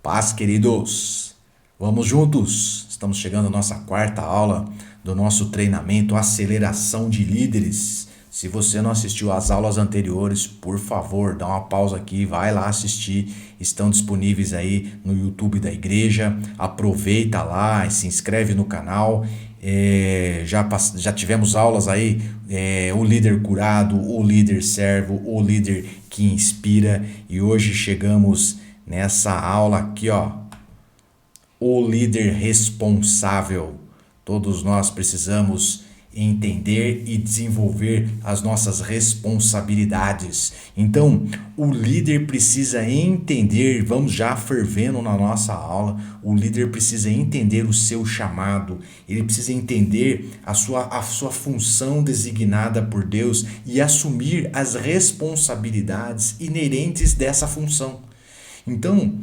Paz, queridos. Vamos juntos. Estamos chegando à nossa quarta aula do nosso treinamento Aceleração de Líderes. Se você não assistiu às aulas anteriores, por favor, dá uma pausa aqui, vai lá assistir. Estão disponíveis aí no YouTube da igreja. Aproveita lá e se inscreve no canal. Já tivemos aulas aí, o líder curado, o líder servo, o líder que inspira. E hoje chegamos nessa aula aqui, ó, o líder responsável. Todos nós precisamos entender e desenvolver as nossas responsabilidades. Então, o líder precisa entender, vamos já fervendo na nossa aula, o líder precisa entender o seu chamado, ele precisa entender a sua função designada por Deus e assumir as responsabilidades inerentes dessa função. Então,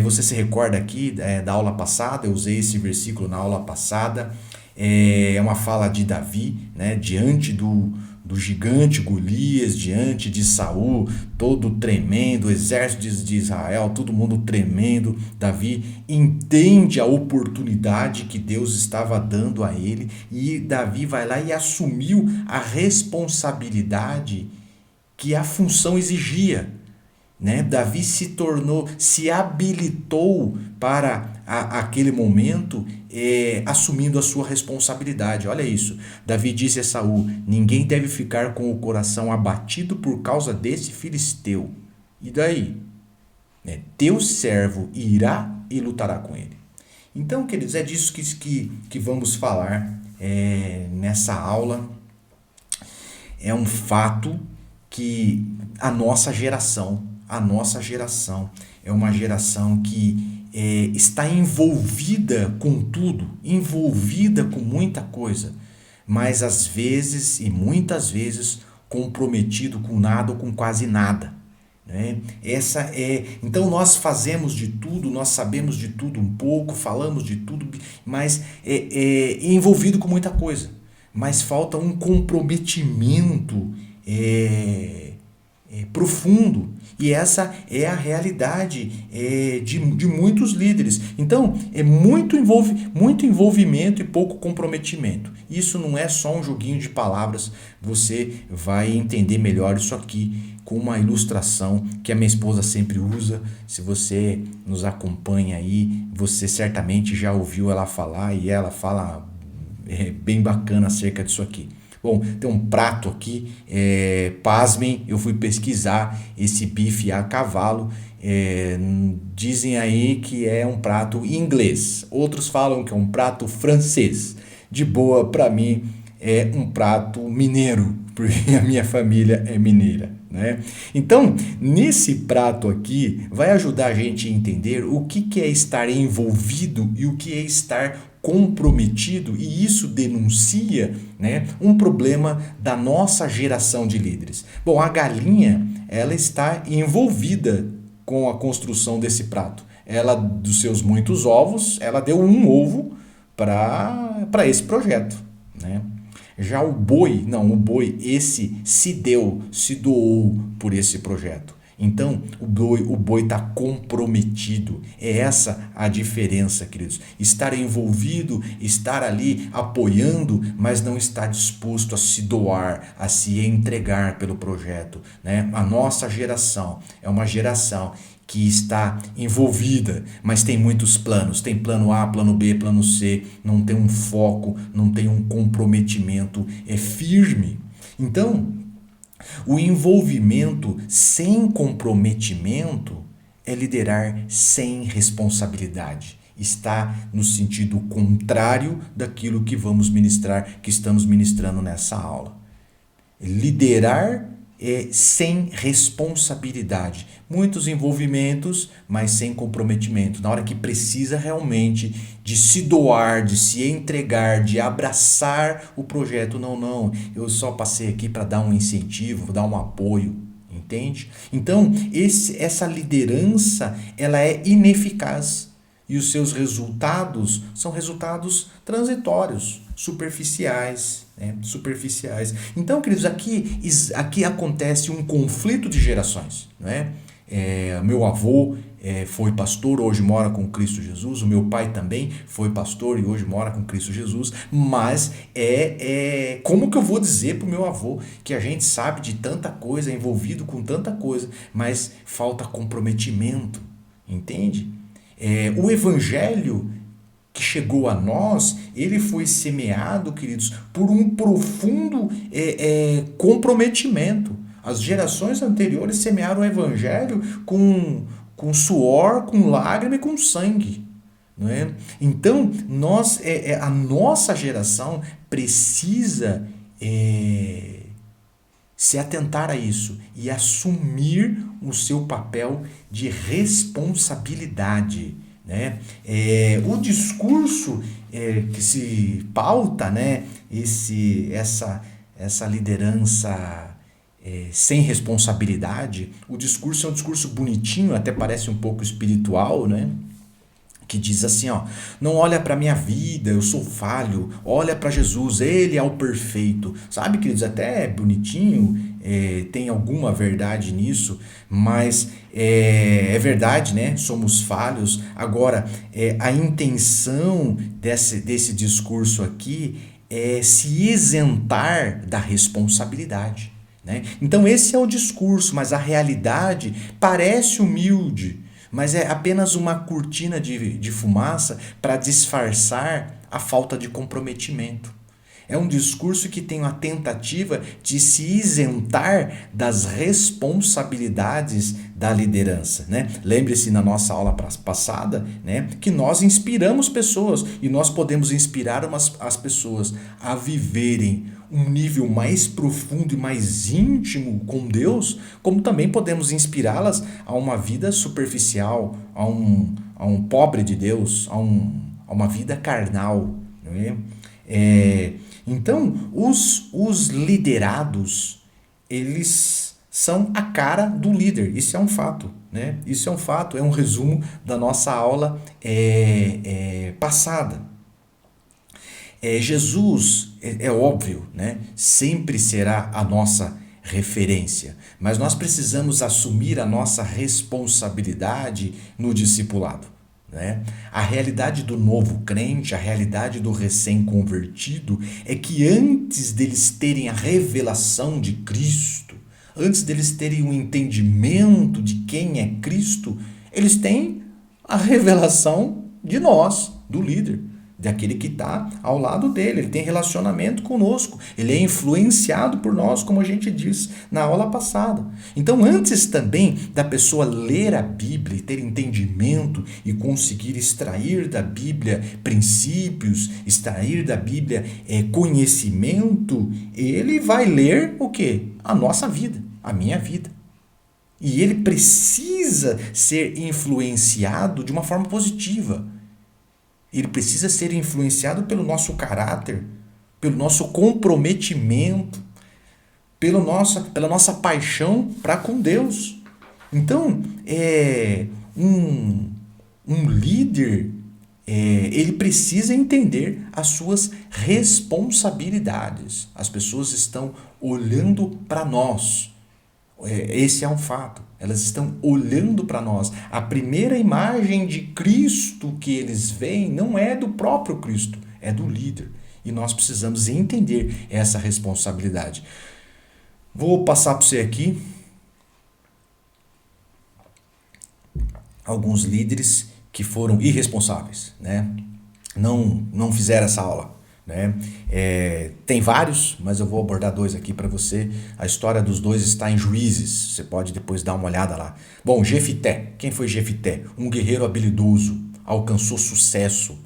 você se recorda aqui da aula passada, eu usei esse versículo na aula passada, é uma fala de Davi, né, diante do gigante Golias, diante de Saul, todo tremendo, o exército de Israel, todo mundo tremendo. Davi entende a oportunidade que Deus estava dando a ele e Davi vai lá e assumiu a responsabilidade que a função exigia. Né? Davi se habilitou para aquele momento, assumindo a sua responsabilidade. Olha isso. Davi disse a Saul: ninguém deve ficar com o coração abatido por causa desse filisteu. E daí? Teu servo irá e lutará com ele. Então, queridos, é disso que vamos falar nessa aula. É um fato que a nossa geração é uma geração que está envolvida com tudo, envolvida com muita coisa, mas às vezes e muitas vezes comprometido com nada ou com quase nada. Né? Então nós fazemos de tudo, nós sabemos de tudo um pouco, falamos de tudo, mas envolvido com muita coisa, mas falta um comprometimento profundo. E essa é a realidade de muitos líderes. Então, é muito envolvimento e pouco comprometimento. Isso não é só um joguinho de palavras. Você vai entender melhor isso aqui com uma ilustração que a minha esposa sempre usa. Se você nos acompanha aí, você certamente já ouviu ela falar, e ela fala bem bacana acerca disso aqui. Bom, tem um prato aqui, pasmem, eu fui pesquisar esse bife a cavalo, dizem aí que é um prato inglês, outros falam que é um prato francês. De boa, para mim é um prato mineiro, porque a minha família é mineira. Né? Então, nesse prato aqui, vai ajudar a gente a entender o que é estar envolvido e o que é estar comprometido, e isso denuncia, né, um problema da nossa geração de líderes. Bom, a galinha, ela está envolvida com a construção desse prato. Ela, dos seus muitos ovos, ela deu um ovo para esse projeto. Né? Já o boi, esse se doou por esse projeto. Então, o boi está comprometido. É essa a diferença, queridos. Estar envolvido, estar ali apoiando, mas não estar disposto a se doar, a se entregar pelo projeto. Né? A nossa geração é uma geração que está envolvida, mas tem muitos planos. Tem plano A, plano B, plano C. Não tem um foco, não tem um comprometimento firme. Então, o envolvimento sem comprometimento é liderar sem responsabilidade. Está no sentido contrário daquilo que estamos ministrando nessa aula. Liderar sem responsabilidade. Muitos envolvimentos, mas sem comprometimento. Na hora que precisa realmente de se doar, de se entregar, de abraçar o projeto. Não, eu só passei aqui para dar um incentivo, dar um apoio. Entende? Então, essa liderança, ela é ineficaz. E os seus resultados são resultados transitórios, superficiais. Então, queridos, aqui acontece um conflito de gerações. Não é? Meu avô, foi pastor, hoje mora com Cristo Jesus, o meu pai também foi pastor e hoje mora com Cristo Jesus, mas como que eu vou dizer para o meu avô que a gente sabe de tanta coisa, é envolvido com tanta coisa, mas falta comprometimento, entende? O evangelho que chegou a nós, ele foi semeado, queridos, por um profundo comprometimento. As gerações anteriores semearam o evangelho com suor, com lágrima e com sangue. Não é? Então, a nossa geração precisa se atentar a isso e assumir o seu papel de responsabilidade. Né? O discurso que se pauta, né? Essa liderança sem responsabilidade, o discurso é um discurso bonitinho, até parece um pouco espiritual, né? Que diz assim, ó, não olha para minha vida, eu sou falho, olha para Jesus, ele é o perfeito. Sabe, queridos, até é bonitinho, tem alguma verdade nisso, mas é verdade, né? Somos falhos. Agora, a intenção desse discurso aqui é se isentar da responsabilidade. Né? Então esse é o discurso, mas a realidade parece humilde, mas é apenas uma cortina de fumaça para disfarçar a falta de comprometimento. É um discurso que tem uma tentativa de se isentar das responsabilidades da liderança. Né? Lembre-se na nossa aula passada, né, que nós inspiramos pessoas e nós podemos inspirar as pessoas a viverem um nível mais profundo e mais íntimo com Deus, como também podemos inspirá-las a uma vida superficial, a um pobre de Deus, a uma vida carnal. Não é? Então, os liderados, eles são a cara do líder. Isso é um fato. Né? Isso é um fato, é um resumo da nossa aula passada. Jesus, é óbvio, né? Sempre será a nossa referência, mas nós precisamos assumir a nossa responsabilidade no discipulado. Né? A realidade do novo crente, a realidade do recém-convertido é que antes deles terem a revelação de Cristo, antes deles terem o entendimento de quem é Cristo, eles têm a revelação de nós, do líder, daquele que está ao lado dele, ele tem relacionamento conosco, ele é influenciado por nós, como a gente disse na aula passada. Então, antes também da pessoa ler a Bíblia e ter entendimento e conseguir extrair da Bíblia princípios, extrair da Bíblia conhecimento, ele vai ler o quê? A nossa vida, a minha vida. E ele precisa ser influenciado de uma forma positiva. Ele precisa ser influenciado pelo nosso caráter, pelo nosso comprometimento, pela nossa paixão para com Deus. Então, um líder, ele precisa entender as suas responsabilidades. As pessoas estão olhando para nós. Esse é um fato. Elas estão olhando para nós. A primeira imagem de Cristo que eles veem não é do próprio Cristo, é do líder. E nós precisamos entender essa responsabilidade. Vou passar para você aqui alguns líderes que foram irresponsáveis, né? Não fizeram essa aula. Né? Tem vários, mas eu vou abordar dois aqui para você. A história dos dois está em Juízes, você pode depois dar uma olhada lá. Bom, Jefité, quem foi Jefité? Um guerreiro habilidoso, alcançou sucesso.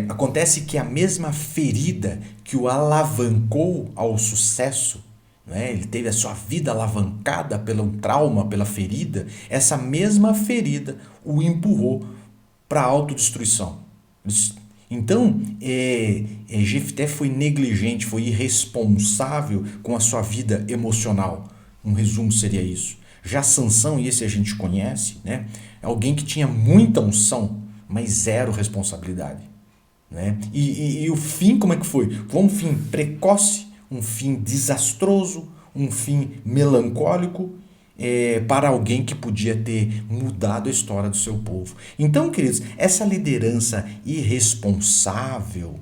Acontece que a mesma ferida que o alavancou ao sucesso, né? Ele teve a sua vida alavancada pelo trauma, pela ferida, essa mesma ferida o empurrou para a autodestruição. Então, Jefté foi negligente, foi irresponsável com a sua vida emocional. Um resumo seria isso. Já Sansão, e esse a gente conhece, né? É alguém que tinha muita unção, mas zero responsabilidade. Né? E o fim, como é que foi? Foi um fim precoce, um fim desastroso, um fim melancólico. para alguém que podia ter mudado a história do seu povo. Então, queridos, essa liderança irresponsável,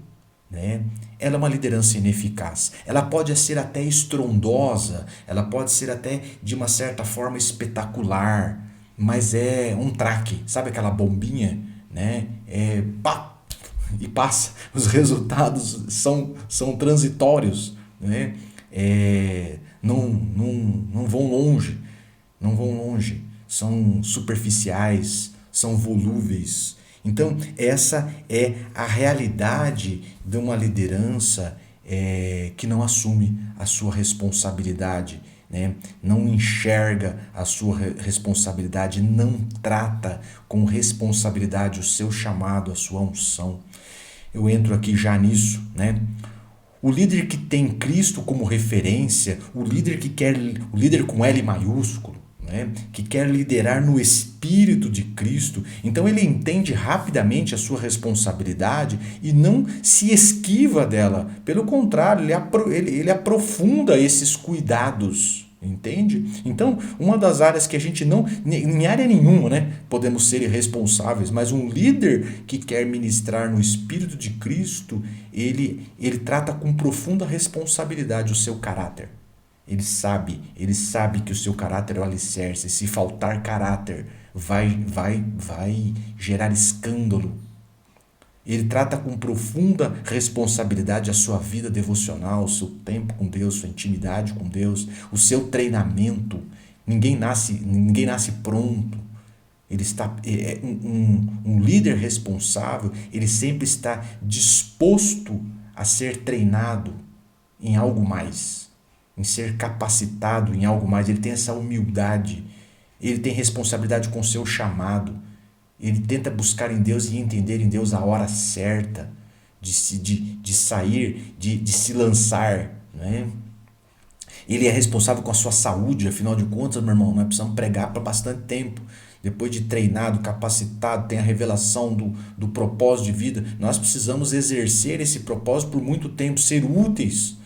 né, ela é uma liderança ineficaz. Ela pode ser até estrondosa, ela pode ser até de uma certa forma espetacular, mas é um traque, sabe aquela bombinha, né? Pá, e passa. Os resultados são transitórios, né? Não vão longe, não vão longe, são superficiais, são volúveis. Então, essa é a realidade de uma liderança que não assume a sua responsabilidade, né? Não enxerga a sua responsabilidade, não trata com responsabilidade o seu chamado, a sua unção. Eu entro aqui já nisso, né? O líder que tem Cristo como referência, o líder com L maiúsculo, né, que quer liderar no Espírito de Cristo, então ele entende rapidamente a sua responsabilidade e não se esquiva dela. Pelo contrário, ele aprofunda esses cuidados. Entende? Então, uma das áreas que a gente não, em área nenhuma, né, podemos ser irresponsáveis, mas um líder que quer ministrar no Espírito de Cristo, ele trata com profunda responsabilidade o seu caráter. Ele sabe que o seu caráter é o alicerce. Se faltar caráter, vai gerar escândalo. Ele trata com profunda responsabilidade a sua vida devocional, o seu tempo com Deus, sua intimidade com Deus, o seu treinamento. Ninguém nasce pronto. Ele está um líder responsável, ele sempre está disposto a ser treinado em algo mais, em ser capacitado em algo mais. Ele tem essa humildade, ele tem responsabilidade com o seu chamado. Ele tenta buscar em Deus e entender em Deus a hora certa de sair, de se lançar, né? Ele é responsável com a sua saúde, afinal de contas, meu irmão, nós precisamos pregar para bastante tempo. Depois de treinado, capacitado, tem a revelação do propósito de vida, nós precisamos exercer esse propósito por muito tempo, ser úteis.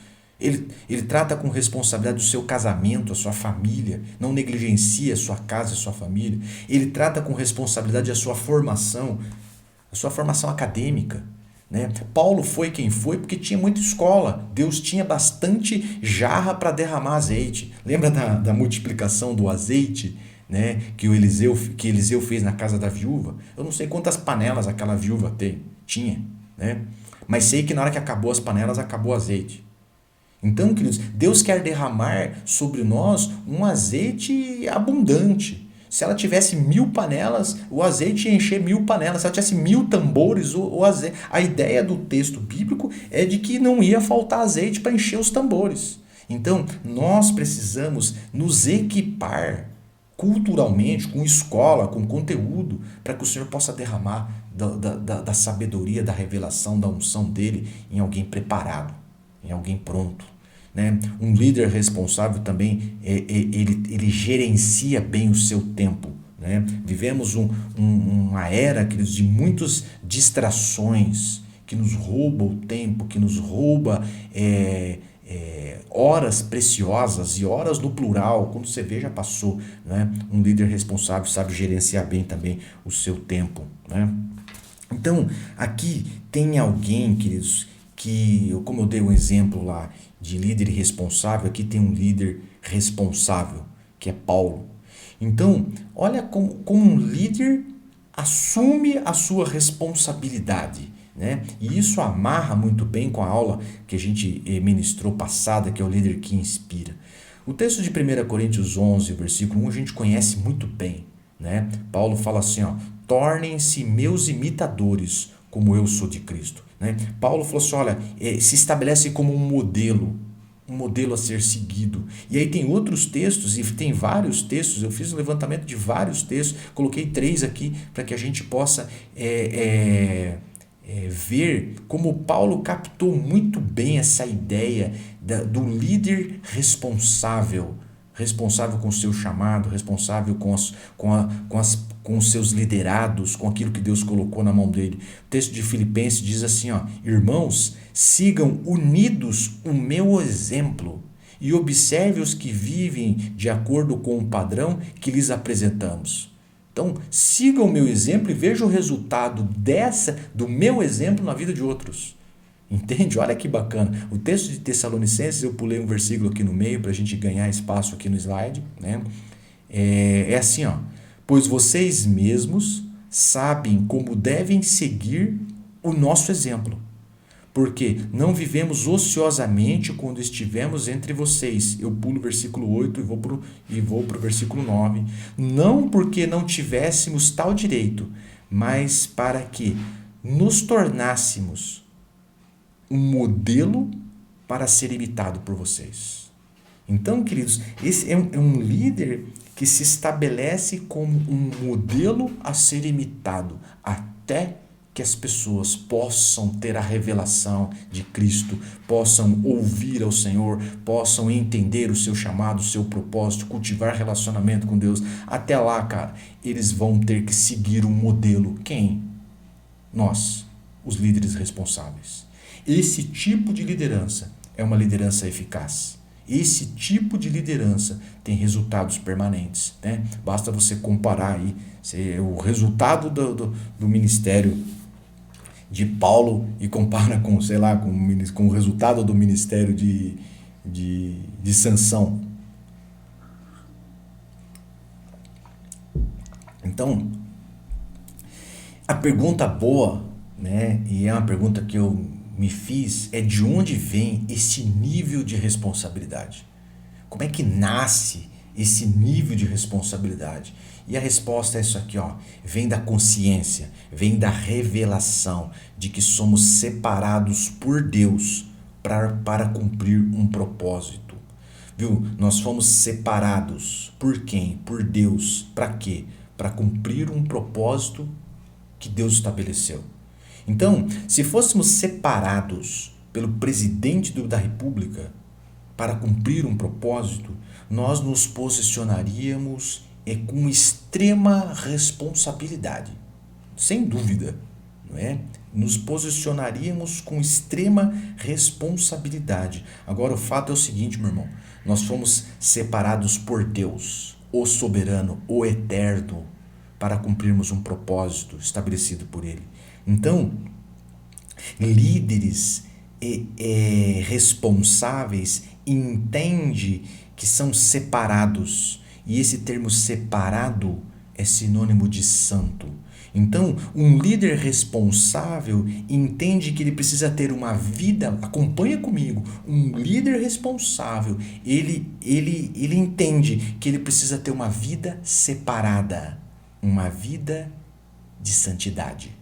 Ele trata com responsabilidade o seu casamento, a sua família, não negligencia a sua casa, a sua família. Ele trata com responsabilidade a sua formação acadêmica, né? Paulo foi quem foi porque tinha muita escola. Deus tinha bastante jarra para derramar azeite. Lembra da multiplicação do azeite, né? Que Eliseu fez na casa da viúva? Eu não sei quantas panelas aquela viúva tinha, né? Mas sei que na hora que acabou as panelas, acabou o azeite. Então, queridos, Deus quer derramar sobre nós um azeite abundante. Se ela tivesse 1000 panelas, o azeite ia encher 1000 panelas. Se ela tivesse 1000 tambores, o azeite. A ideia do texto bíblico é de que não ia faltar azeite para encher os tambores. Então, nós precisamos nos equipar culturalmente, com escola, com conteúdo, para que o Senhor possa derramar da sabedoria, da revelação, da unção dele em alguém preparado, em alguém pronto, né? Um líder responsável também, ele gerencia bem o seu tempo, né? Vivemos uma era, queridos, de muitas distrações que nos rouba o tempo, que nos rouba horas preciosas, e horas no plural, quando você vê já passou, né? Um líder responsável sabe gerenciar bem também o seu tempo, né? Então, aqui tem alguém, queridos, que, como eu dei um exemplo lá de líder irresponsável, aqui tem um líder responsável, que é Paulo. Então, olha como um líder assume a sua responsabilidade, né? E isso amarra muito bem com a aula que a gente ministrou passada, que é o líder que inspira. O texto de 1 Coríntios 11, versículo 1, a gente conhece muito bem, né? Paulo fala assim, ó: tornem-se meus imitadores, como eu sou de Cristo, né? Paulo falou assim, olha, se estabelece como um modelo a ser seguido. E aí tem outros textos, e tem vários textos, eu fiz um levantamento de vários textos, coloquei 3 aqui para que a gente possa ver como Paulo captou muito bem essa ideia do líder responsável com o seu chamado, responsável com os seus liderados, com aquilo que Deus colocou na mão dele. O texto de Filipenses diz assim, ó: irmãos, sigam unidos o meu exemplo e observe os que vivem de acordo com o padrão que lhes apresentamos. Então, siga o meu exemplo e veja o resultado do meu exemplo na vida de outros. Entende? Olha que bacana. O texto de Tessalonicenses, eu pulei um versículo aqui no meio para a gente ganhar espaço aqui no slide, né? É assim, ó. Pois vocês mesmos sabem como devem seguir o nosso exemplo. Porque não vivemos ociosamente quando estivemos entre vocês. Eu pulo o versículo 8 e vou para o versículo 9. Não porque não tivéssemos tal direito, mas para que nos tornássemos um modelo para ser imitado por vocês. Então, queridos, esse é um líder que se estabelece como um modelo a ser imitado, até que as pessoas possam ter a revelação de Cristo, possam ouvir ao Senhor, possam entender o seu chamado, o seu propósito, cultivar relacionamento com Deus. Até lá, cara, eles vão ter que seguir um modelo. Quem? Nós, os líderes responsáveis. Esse tipo de liderança é uma liderança eficaz. Esse tipo de liderança tem resultados permanentes, né? Basta você comparar aí o resultado do ministério de Paulo e compara com, sei lá, com o resultado do ministério de Sansão. Então, a pergunta boa, né, e é uma pergunta que eu me fiz, é de onde vem esse nível de responsabilidade? Como é que nasce esse nível de responsabilidade? E a resposta é isso aqui, ó, vem da consciência, vem da revelação de que somos separados por Deus para cumprir um propósito. Viu? Nós fomos separados por quem? Por Deus. Para quê? Para cumprir um propósito que Deus estabeleceu. Então, se fôssemos separados pelo presidente da República para cumprir um propósito, nós nos posicionaríamos com extrema responsabilidade, sem dúvida, não é? Nos posicionaríamos com extrema responsabilidade. Agora, o fato é o seguinte, meu irmão, nós fomos separados por Deus, o soberano, o eterno, para cumprirmos um propósito estabelecido por Ele. Então, líderes responsáveis entendem que são separados. E esse termo separado é sinônimo de santo. Então, um líder responsável entende que ele precisa ter uma vida, acompanha comigo, um líder responsável, ele entende que ele precisa ter uma vida separada, uma vida de santidade.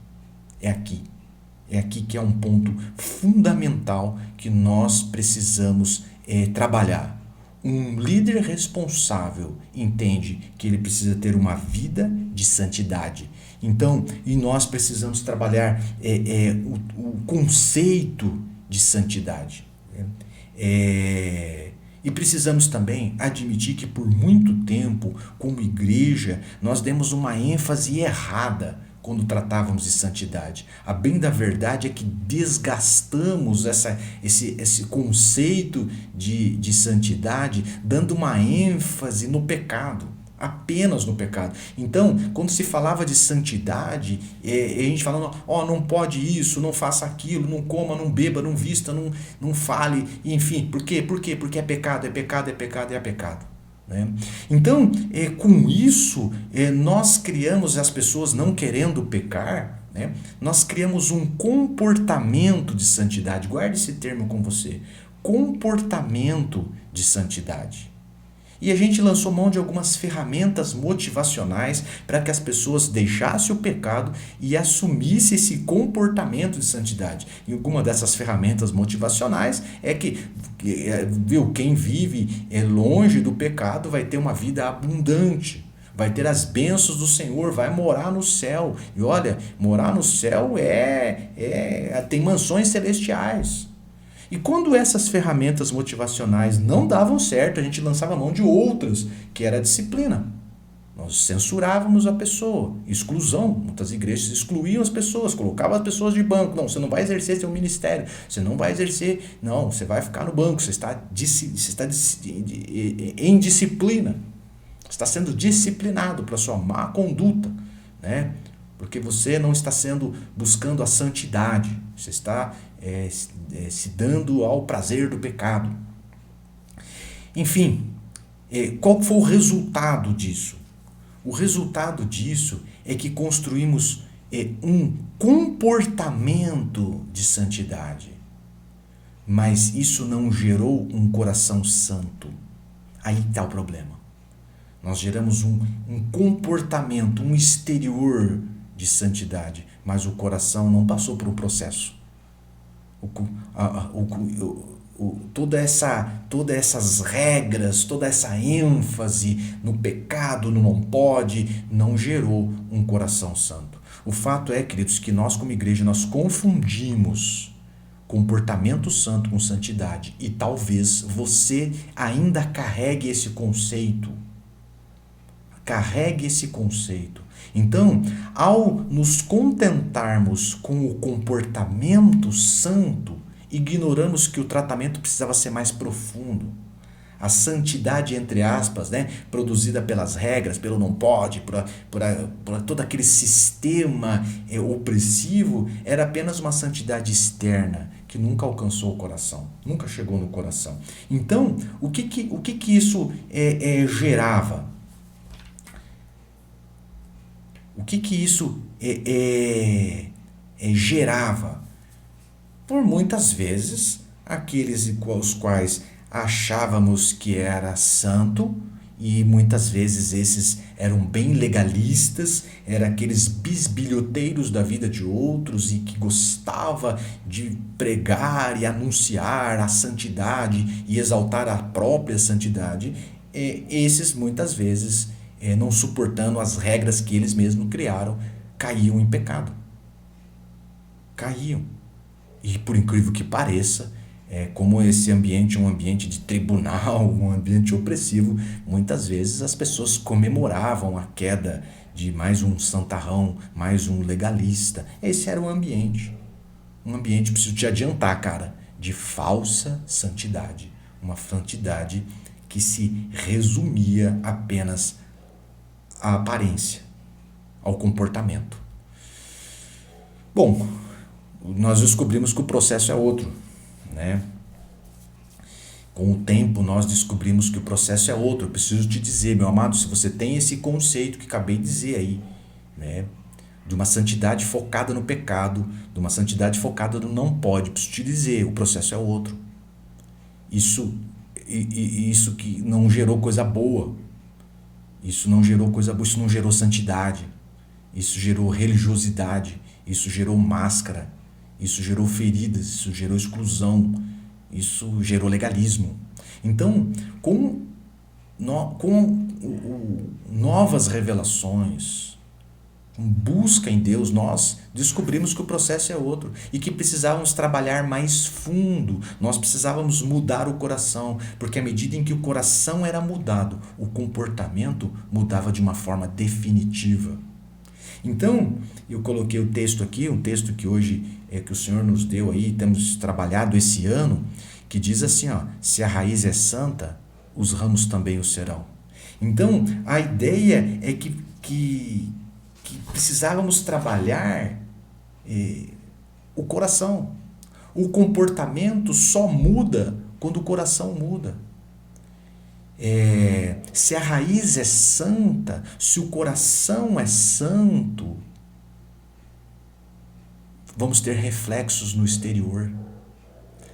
É aqui que é um ponto fundamental que nós precisamos trabalhar. Um líder responsável entende que ele precisa ter uma vida de santidade. Então, e nós precisamos trabalhar o conceito de santidade. E precisamos também admitir que por muito tempo, como igreja, nós demos uma ênfase errada quando tratávamos de santidade. A bem da verdade é que desgastamos esse conceito de santidade, dando uma ênfase no pecado, apenas no pecado. Então, quando se falava de santidade, a gente falava, não pode isso, não faça aquilo, não coma, não beba, não vista, não fale, enfim. Por quê? Porque é pecado, é pecado, é pecado, é pecado. Né? Então, com isso, nós criamos, as pessoas não querendo pecar, né? Nós criamos um comportamento de santidade. Guarde esse termo com você. Comportamento de santidade. E a gente lançou mão de algumas ferramentas motivacionais para que as pessoas deixassem o pecado e assumissem esse comportamento de santidade. E alguma dessas ferramentas motivacionais é que quem vive longe do pecado vai ter uma vida abundante, vai ter as bênçãos do Senhor, vai morar no céu. E olha, morar no céu tem mansões celestiais. E quando essas ferramentas motivacionais não davam certo, a gente lançava mão de outras, que era a disciplina. Nós censurávamos a pessoa, exclusão. Muitas igrejas excluíam as pessoas, colocavam as pessoas de banco. Não, você não vai exercer seu ministério, você não vai exercer, não, você vai ficar no banco, você está em disciplina, você está sendo disciplinado para sua má conduta, né? Porque você não está buscando a santidade, você está se dando ao prazer do pecado. Enfim, qual foi o resultado disso? O resultado disso é que construímos um comportamento de santidade, mas isso não gerou um coração santo. Aí está o problema. Nós geramos um comportamento, um exterior de santidade, mas o coração não passou por um processo. Todas essas regras, toda essa ênfase no pecado, no não pode, não gerou um coração santo. O fato é, queridos, que nós como igreja, nós confundimos comportamento santo com santidade, e talvez você ainda carregue esse conceito. Carregue esse conceito. Então, ao nos contentarmos com o comportamento santo, ignoramos que o tratamento precisava ser mais profundo. A santidade, entre aspas, né, produzida pelas regras, pelo não pode, por todo aquele sistema opressivo, era apenas uma santidade externa, que nunca alcançou o coração, nunca chegou no coração. Então, o que isso gerava? O que isso gerava? Por muitas vezes, aqueles os quais achávamos que era santo, e muitas vezes esses eram bem legalistas, eram aqueles bisbilhoteiros da vida de outros e que gostava de pregar e anunciar a santidade e exaltar a própria santidade. Esses muitas vezes, não suportando as regras que eles mesmos criaram, caíam em pecado. Caíam. E por incrível que pareça, como esse ambiente é um ambiente de tribunal, um ambiente opressivo, muitas vezes as pessoas comemoravam a queda de mais um santarrão, mais um legalista. Esse era o ambiente. Um ambiente, preciso te adiantar, cara, de falsa santidade. Uma santidade que se resumia apenas à aparência, ao comportamento. Bom, nós descobrimos que o processo é outro, né? Com o tempo nós descobrimos que o processo é outro. Eu preciso te dizer, meu amado, se você tem esse conceito que acabei de dizer aí, né, de uma santidade focada no pecado, de uma santidade focada no não pode, preciso te dizer, o processo é outro. Isso que não gerou coisa boa. Isso não gerou coisa boa, isso não gerou santidade. Isso gerou religiosidade, isso gerou máscara, isso gerou feridas, isso gerou exclusão, isso gerou legalismo. Então, com novas revelações, com busca em Deus, nós descobrimos que o processo é outro e que precisávamos trabalhar mais fundo, nós precisávamos mudar o coração, porque à medida em que o coração era mudado, o comportamento mudava de uma forma definitiva. Então, eu coloquei o texto aqui, um texto que hoje que o Senhor nos deu aí, temos trabalhado esse ano, que diz assim, se a raiz é santa, os ramos também o serão. Então, a ideia é que precisávamos trabalhar o coração. O comportamento só muda quando o coração muda. Se a raiz é santa, se o coração é santo, vamos ter reflexos no exterior.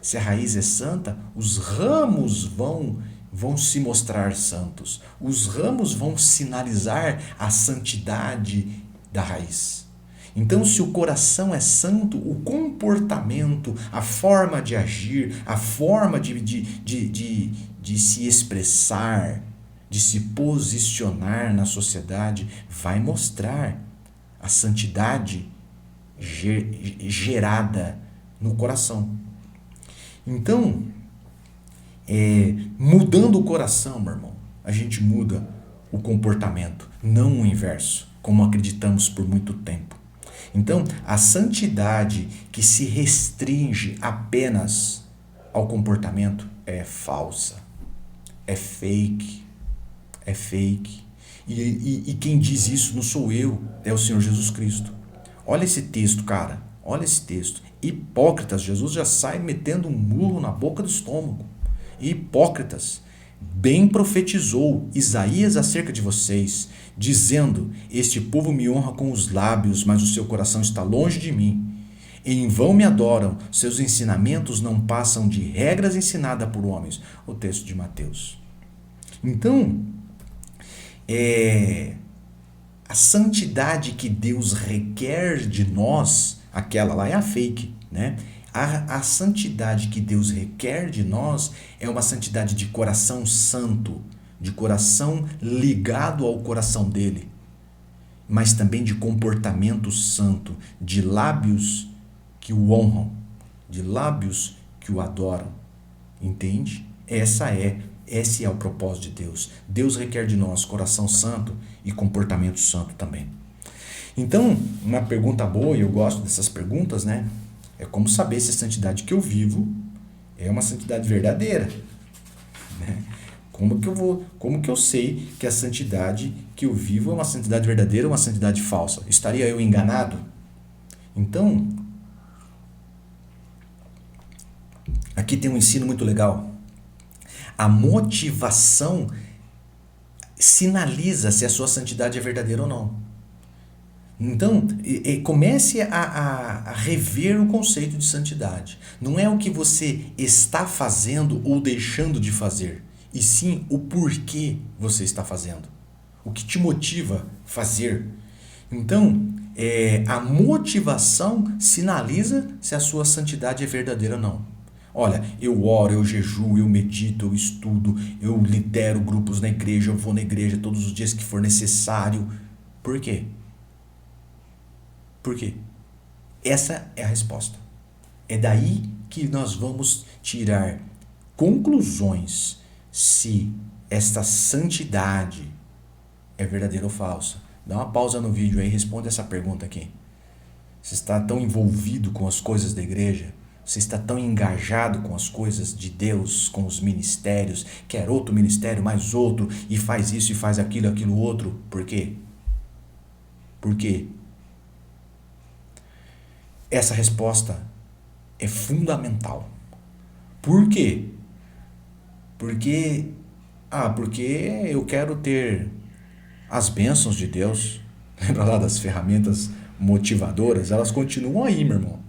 Se a raiz é santa, os ramos vão se mostrar santos. Os ramos vão sinalizar a santidade da raiz. Então, se o coração é santo, o comportamento, a forma de agir, a forma de se expressar, de se posicionar na sociedade, vai mostrar a santidade gerada no coração. Então, mudando o coração, meu irmão, a gente muda o comportamento, não o inverso, como acreditamos por muito tempo. Então, a santidade que se restringe apenas ao comportamento é falsa, é fake, é fake. E quem diz isso não sou eu, é o Senhor Jesus Cristo. Olha esse texto, cara, olha esse texto. Hipócritas, Jesus já sai metendo um murro na boca do estômago. Hipócritas, bem profetizou Isaías acerca de vocês, dizendo: este povo me honra com os lábios, mas o seu coração está longe de mim. Em vão me adoram, seus ensinamentos não passam de regras ensinadas por homens. O texto de Mateus. Então, a santidade que Deus requer de nós, aquela lá é a fake, né? A santidade que Deus requer de nós é uma santidade de coração santo, de coração ligado ao coração dele, mas também de comportamento santo, de lábios que o honram, de lábios que o adoram. Entende? Esse é o propósito de Deus. Deus requer de nós coração santo e comportamento santo também. Então, uma pergunta boa, e eu gosto dessas perguntas, né? É como saber se a santidade que eu vivo é uma santidade verdadeira, né? Como que eu sei que a santidade que eu vivo é uma santidade verdadeira ou uma santidade falsa? Estaria eu enganado? Então, aqui tem um ensino muito legal. A motivação sinaliza se a sua santidade é verdadeira ou não. Então, comece a rever o conceito de santidade. Não é o que você está fazendo ou deixando de fazer, e sim o porquê você está fazendo. O que te motiva a fazer. Então, a motivação sinaliza se a sua santidade é verdadeira ou não. Olha, eu oro, eu jejuo, eu medito, eu estudo, eu lidero grupos na igreja, eu vou na igreja todos os dias que for necessário. Por quê? Por quê? Essa é a resposta. É daí que nós vamos tirar conclusões se esta santidade é verdadeira ou falsa. Dá uma pausa no vídeo aí e responde essa pergunta aqui. Você está tão envolvido com as coisas da igreja? Você está tão engajado com as coisas de Deus, com os ministérios, quer outro ministério, mais outro, e faz isso e faz aquilo, aquilo outro. Por quê? Por quê? Essa resposta é fundamental. Por quê? Porque eu quero ter as bênçãos de Deus. Lembra lá das ferramentas motivadoras? Elas continuam aí, meu irmão.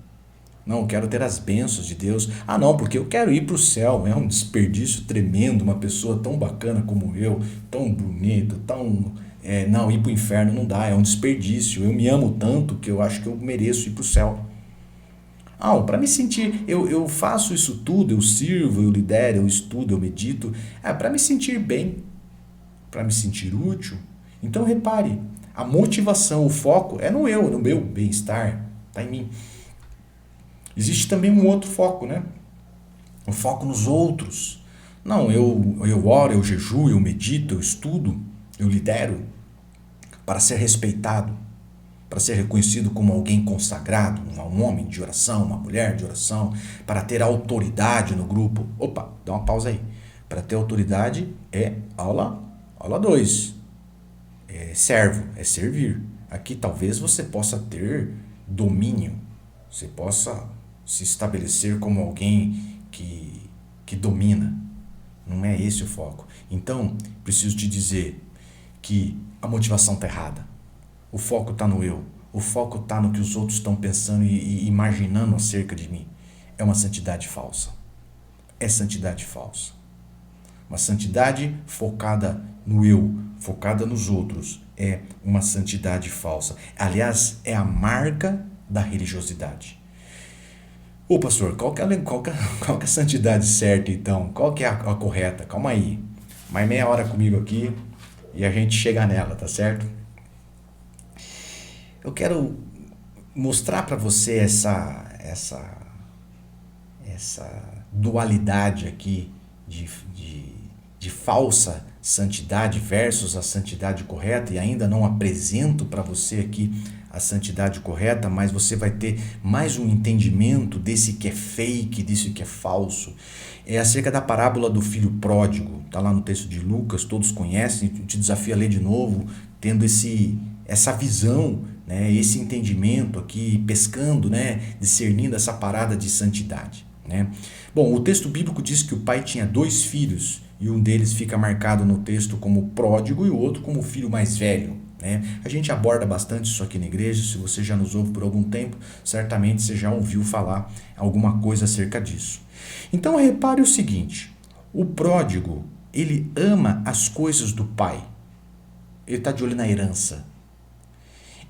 Não, eu quero ter as bênçãos de Deus. Ah, não, porque eu quero ir para o céu. É um desperdício tremendo uma pessoa tão bacana como eu, tão bonito, não, ir para o inferno não dá, é um desperdício. Eu me amo tanto que eu acho que eu mereço ir para o céu. Ah, para me sentir, eu faço isso tudo, eu sirvo, eu lidero, eu estudo, eu medito, para me sentir bem, para me sentir útil. Então repare, a motivação, o foco é no meu bem-estar, está em mim. Existe também um outro foco, né? O foco nos outros. Não, eu oro, eu jejuo, eu medito, eu estudo, eu lidero para ser respeitado, para ser reconhecido como alguém consagrado, um homem de oração, uma mulher de oração, para ter autoridade no grupo. Opa, dá uma pausa aí. Para ter autoridade é aula 2. É servo, é servir. Aqui talvez você possa ter domínio, você possa se estabelecer como alguém que domina. Não é esse o foco. Então, preciso te dizer que a motivação está errada. O foco está no eu. O foco está no que os outros estão pensando e imaginando acerca de mim. É uma santidade falsa. É santidade falsa. Uma santidade focada no eu, focada nos outros, é uma santidade falsa. Aliás, é a marca da religiosidade. Ô pastor, qual que é a santidade certa então? Qual que é a correta? Calma aí. Mais meia hora comigo aqui e a gente chega nela, tá certo? Eu quero mostrar para você essa dualidade aqui de falsa santidade versus a santidade correta, e ainda não apresento para você aqui a santidade correta, mas você vai ter mais um entendimento desse que é fake, desse que é falso. É acerca da parábola do filho pródigo, está lá no texto de Lucas, todos conhecem, te desafio a ler de novo, tendo essa visão, né, esse entendimento aqui, pescando, né, discernindo essa parada de santidade. Né? Bom, o texto bíblico diz que o pai tinha 2 filhos, e um deles fica marcado no texto como pródigo e o outro como filho mais velho. Né? A gente aborda bastante isso aqui na igreja, se você já nos ouve por algum tempo, certamente você já ouviu falar alguma coisa acerca disso. Então repare o seguinte, o pródigo, ele ama as coisas do pai, ele está de olho na herança.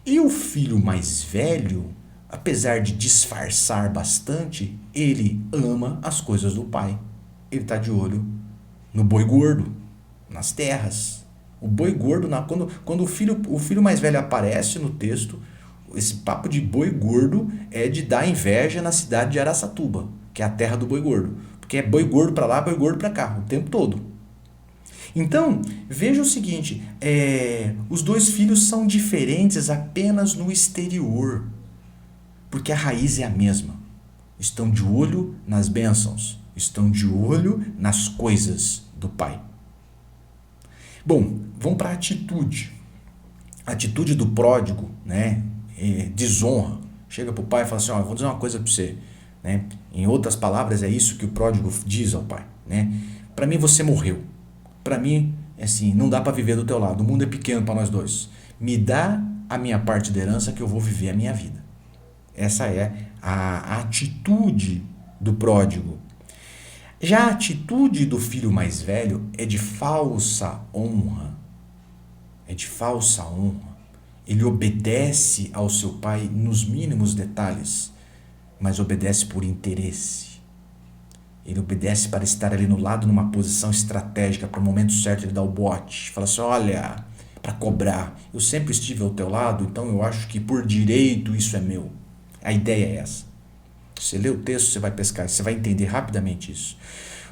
E o filho mais velho, apesar de disfarçar bastante, ele ama as coisas do pai. Ele está de olho no boi gordo, nas terras. O boi gordo, quando o filho mais velho aparece no texto, esse papo de boi gordo é de dar inveja na cidade de Araçatuba, que é a terra do boi gordo. Porque é boi gordo para lá, boi gordo para cá, o tempo todo. Então, veja o seguinte, os 2 filhos são diferentes apenas no exterior, porque a raiz é a mesma. Estão de olho nas bênçãos, estão de olho nas coisas do pai. Bom, vamos para a atitude. A atitude do pródigo, né, desonra. Chega para o pai e fala assim, ó, vou dizer uma coisa para você. Né? Em outras palavras, é isso que o pródigo diz ao pai. Né? Para mim, você morreu. Para mim, assim, não dá para viver do teu lado. O mundo é pequeno para nós dois. Me dá a minha parte da herança que eu vou viver a minha vida. Essa é a atitude do pródigo. Já a atitude do filho mais velho é de falsa honra. É de falsa honra. Ele obedece ao seu pai nos mínimos detalhes, mas obedece por interesse. Ele obedece para estar ali no lado, numa posição estratégica, para o momento certo ele dá o bote. Fala assim, olha, para cobrar, eu sempre estive ao teu lado, então eu acho que por direito isso é meu. A ideia é essa. Você lê o texto, você vai pescar, você vai entender rapidamente isso.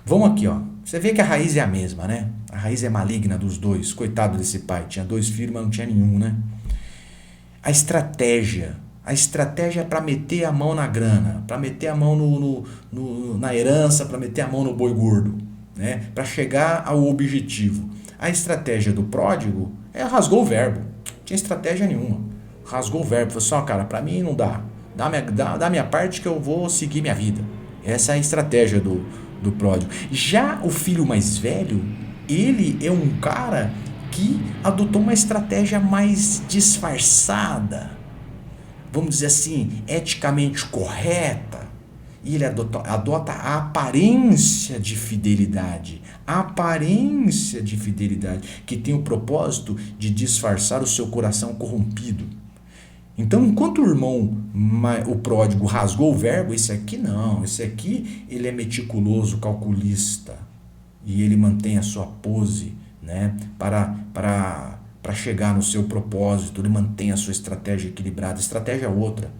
Vamos aqui, ó. Você vê que a raiz é a mesma, né? A raiz é maligna dos 2. Coitado desse pai. Tinha 2 filhos, mas não tinha nenhum, né? A estratégia é para meter a mão na grana, para meter a mão na herança, para meter a mão no boi gordo, né? Para chegar ao objetivo. A estratégia do pródigo rasgou o verbo. Não tinha estratégia nenhuma. Rasgou o verbo. Falou assim, ó, cara, para mim não dá. Dá minha parte que eu vou seguir minha vida. Essa é a estratégia do pródigo. Já o filho mais velho, ele é um cara que adotou uma estratégia mais disfarçada, vamos dizer assim, eticamente correta, e ele adota a aparência de fidelidade, que tem o propósito de disfarçar o seu coração corrompido. Então, enquanto o irmão, o pródigo, rasgou o verbo, esse aqui não, esse aqui ele é meticuloso, calculista, e ele mantém a sua pose, né, para chegar no seu propósito, ele mantém a sua estratégia equilibrada, a estratégia é outra,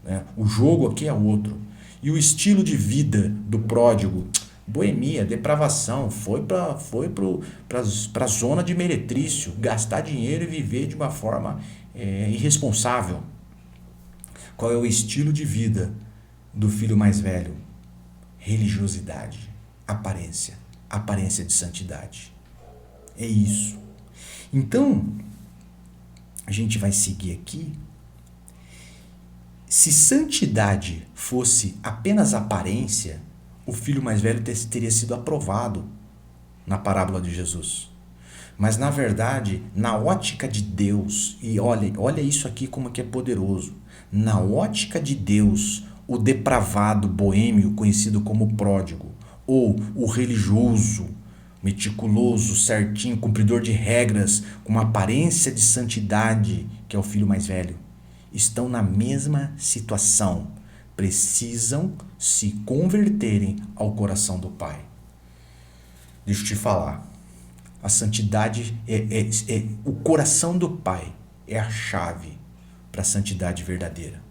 né? O jogo aqui é outro. E o estilo de vida do pródigo, boemia, depravação, foi para a zona de meretrício, gastar dinheiro e viver de uma forma irresponsável. Qual é o estilo de vida do filho mais velho? Religiosidade, aparência de santidade. É isso. Então, a gente vai seguir aqui. Se santidade fosse apenas aparência, o filho mais velho teria sido aprovado na parábola de Jesus. Mas, na verdade, na ótica de Deus, e olha isso aqui como que é poderoso, na ótica de Deus, o depravado boêmio, conhecido como pródigo, ou o religioso, meticuloso, certinho, cumpridor de regras, com uma aparência de santidade, que é o filho mais velho, estão na mesma situação, precisam se converterem ao coração do Pai. Deixa eu te falar, a santidade o coração do Pai é a chave para a santidade verdadeira.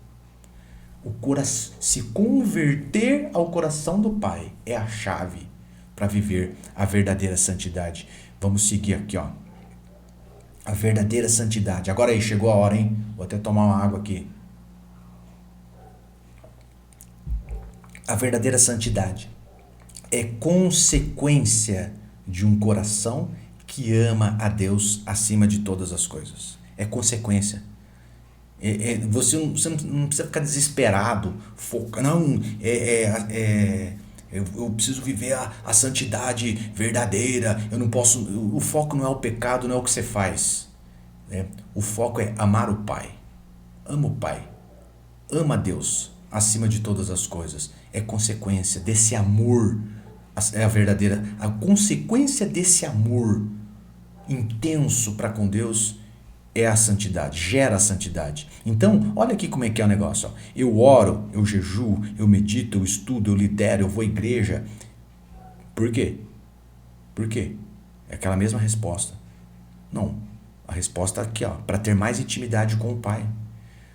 Se converter ao coração do Pai é a chave para viver a verdadeira santidade. Vamos seguir aqui, ó. A verdadeira santidade. Agora aí, chegou a hora, hein? Vou até tomar uma água aqui. A verdadeira santidade é consequência de um coração que ama a Deus acima de todas as coisas. É consequência. Você não precisa ficar desesperado, não, eu preciso viver a santidade verdadeira, eu não posso. O foco não é o pecado, não é o que você faz. Né? O foco é amar o Pai. Ama o Pai. Ama a Deus acima de todas as coisas. É consequência desse amor, é a verdadeira. A consequência desse amor intenso para com Deus é a santidade, gera a santidade. Então, olha aqui como é que é o negócio. Ó. Eu oro, eu jejuo, eu medito, eu estudo, eu lidero, eu vou à igreja. Por quê? Por quê? É aquela mesma resposta. Não, a resposta aqui, ó, para ter mais intimidade com o Pai.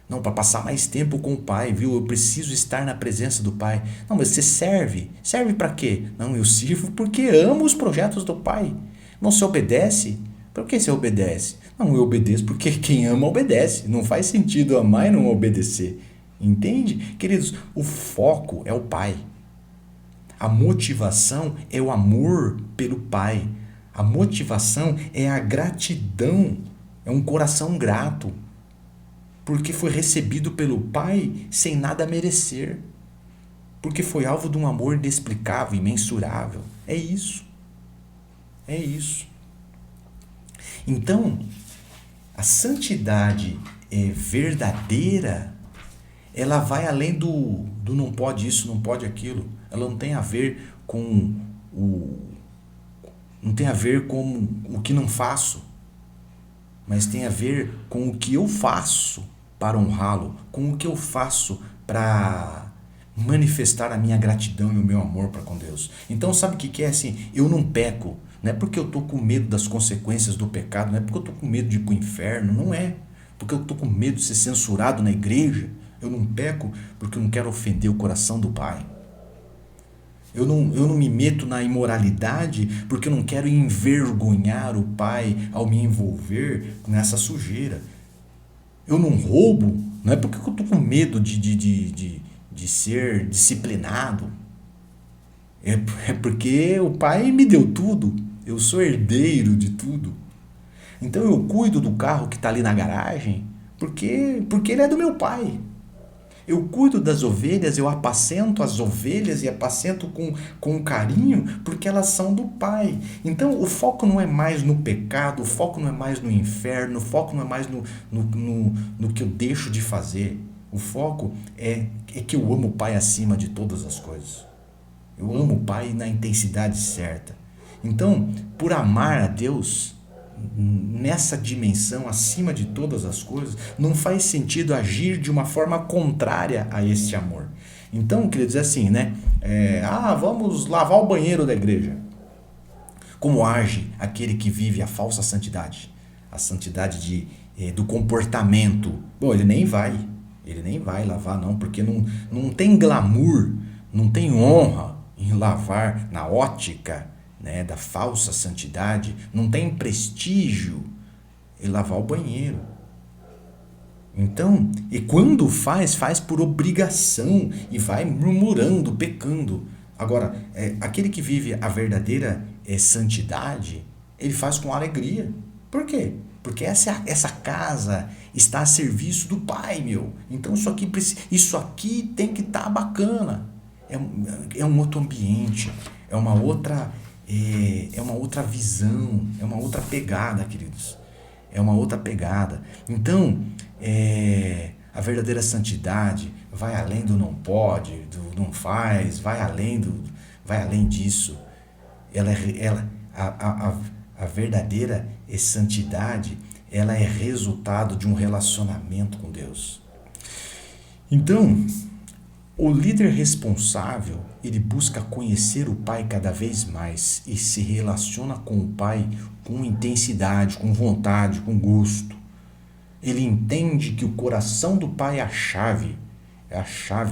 Não, para passar mais tempo com o Pai, viu? Eu preciso estar na presença do Pai. Não, mas você serve. Serve para quê? Não, eu sirvo porque amo os projetos do Pai. Não se obedece? Por que você obedece? Não, eu obedeço porque quem ama obedece. Não faz sentido amar e não obedecer. Entende? Queridos, o foco é o Pai. A motivação é o amor pelo Pai. A motivação é a gratidão. É um coração grato. Porque foi recebido pelo Pai sem nada merecer. Porque foi alvo de um amor inexplicável, imensurável. É isso. É isso. Então, a santidade verdadeira, ela vai além do não pode isso, não pode aquilo. Ela não tem a ver com não tem a ver com o que não faço, mas tem a ver com o que eu faço para honrá-lo, com o que eu faço para manifestar a minha gratidão e o meu amor para com Deus. Então, sabe o que é assim? Eu não peco. Não é porque eu estou com medo das consequências do pecado, não é porque eu estou com medo de ir para o inferno, não é. Porque eu estou com medo de ser censurado na igreja. Eu não peco porque eu não quero ofender o coração do Pai. Eu não me meto na imoralidade porque eu não quero envergonhar o Pai ao me envolver nessa sujeira. Eu não roubo, não é porque eu estou com medo de ser disciplinado. É porque o Pai me deu tudo. Eu sou herdeiro de tudo. Então eu cuido do carro que está ali na garagem porque ele é do meu Pai. Eu cuido das ovelhas, eu apacento as ovelhas e apacento com carinho porque elas são do Pai. Então o foco não é mais no pecado, o foco não é mais no inferno, o foco não é mais no que eu deixo de fazer. O foco é que eu amo o Pai acima de todas as coisas. Eu amo o Pai na intensidade certa. Então, por amar a Deus nessa dimensão acima de todas as coisas, não faz sentido agir de uma forma contrária a esse amor. Então, queridos, é assim, né? Vamos lavar o banheiro da igreja. Como age aquele que vive a falsa santidade? A santidade do comportamento. Bom, ele nem vai lavar não, porque não tem glamour, não tem honra em lavar na ótica, né, da falsa santidade, não tem prestígio em lavar o banheiro. Então, e quando faz por obrigação e vai murmurando, pecando. Agora, aquele que vive a verdadeira santidade, ele faz com alegria. Por quê? Porque essa casa está a serviço do Pai, meu. Então isso aqui tem que estar bacana. É um outro ambiente, é uma outra visão, é uma outra pegada, queridos. É uma outra pegada. Então, a verdadeira santidade vai além do não pode, do não faz, vai além disso. A verdadeira santidade, ela é resultado de um relacionamento com Deus. Então, o líder responsável, ele busca conhecer o Pai cada vez mais e se relaciona com o Pai com intensidade, com vontade, com gosto. Ele entende que o coração do Pai é a chave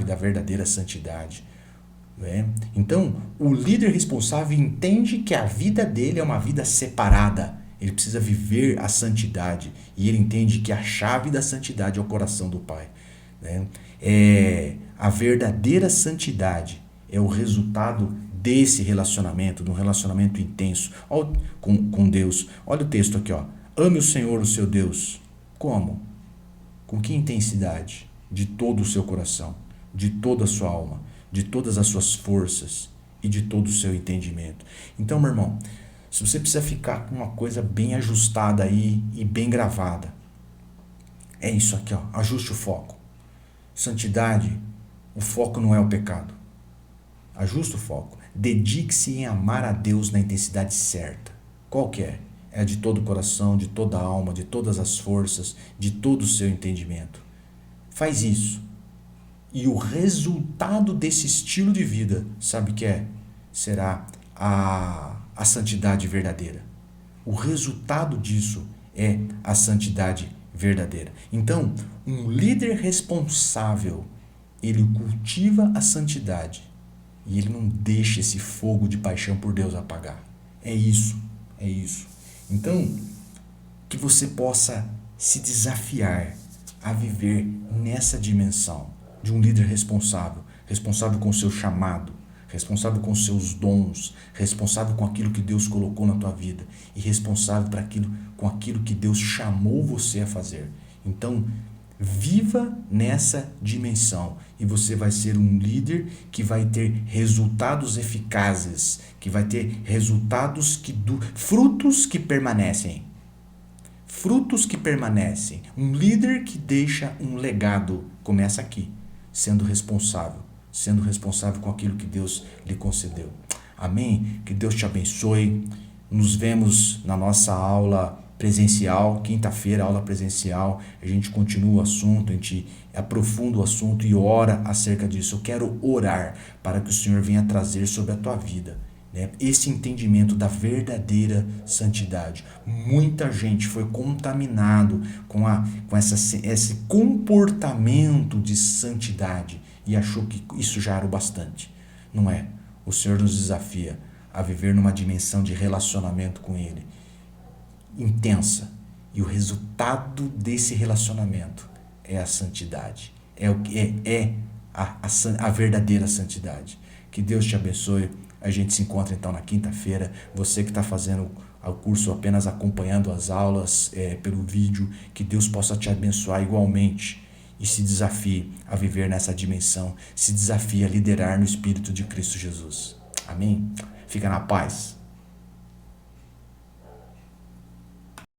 da verdadeira santidade. né? Então, o líder responsável entende que a vida dele é uma vida separada. Ele precisa viver a santidade. E ele entende que a chave da santidade é o coração do Pai, né? A verdadeira santidade é o resultado desse relacionamento, de um relacionamento intenso com Deus. Olha o texto aqui, ó. Ame o Senhor, o seu Deus. Como? Com que intensidade? De todo o seu coração, de toda a sua alma, de todas as suas forças e de todo o seu entendimento. Então, meu irmão, se você precisa ficar com uma coisa bem ajustada aí e bem gravada, é isso aqui, ó. Ajuste o foco. Santidade, o foco não é o pecado. Ajuste o foco. Dedique-se em amar a Deus na intensidade certa. Qual que é? É de todo o coração, de toda a alma, de todas as forças, de todo o seu entendimento. Faz isso. E o resultado desse estilo de vida, sabe o que é? Será a santidade verdadeira. O resultado disso é a santidade verdadeira. Então, um líder responsável, ele cultiva a santidade e ele não deixa esse fogo de paixão por Deus apagar. É isso, é isso. Então, que você possa se desafiar a viver nessa dimensão de um líder responsável, responsável com o seu chamado, responsável com os seus dons, responsável com aquilo que Deus colocou na tua vida e responsável com aquilo que Deus chamou você a fazer. Então, viva nessa dimensão e você vai ser um líder que vai ter resultados eficazes, que vai ter resultados frutos que permanecem. Frutos que permanecem. Um líder que deixa um legado. Começa aqui, sendo responsável com aquilo que Deus lhe concedeu. Amém? Que Deus te abençoe. Nos vemos na nossa aula presencial, quinta-feira, aula presencial. A gente continua o assunto, a gente aprofunda o assunto e ora acerca disso. Eu quero orar para que o Senhor venha trazer sobre a tua vida, né, esse entendimento da verdadeira santidade. Muita gente foi contaminado com esse comportamento de santidade e achou que isso já era o bastante. Não é. O Senhor nos desafia a viver numa dimensão de relacionamento com Ele intensa. E o resultado desse relacionamento é a santidade. A verdadeira santidade. Que Deus te abençoe. A gente se encontra então na quinta-feira. Você que está fazendo o curso apenas acompanhando as aulas pelo vídeo, que Deus possa te abençoar igualmente e se desafie a viver nessa dimensão, se desafie a liderar no Espírito de Cristo Jesus. Amém? Fica na paz.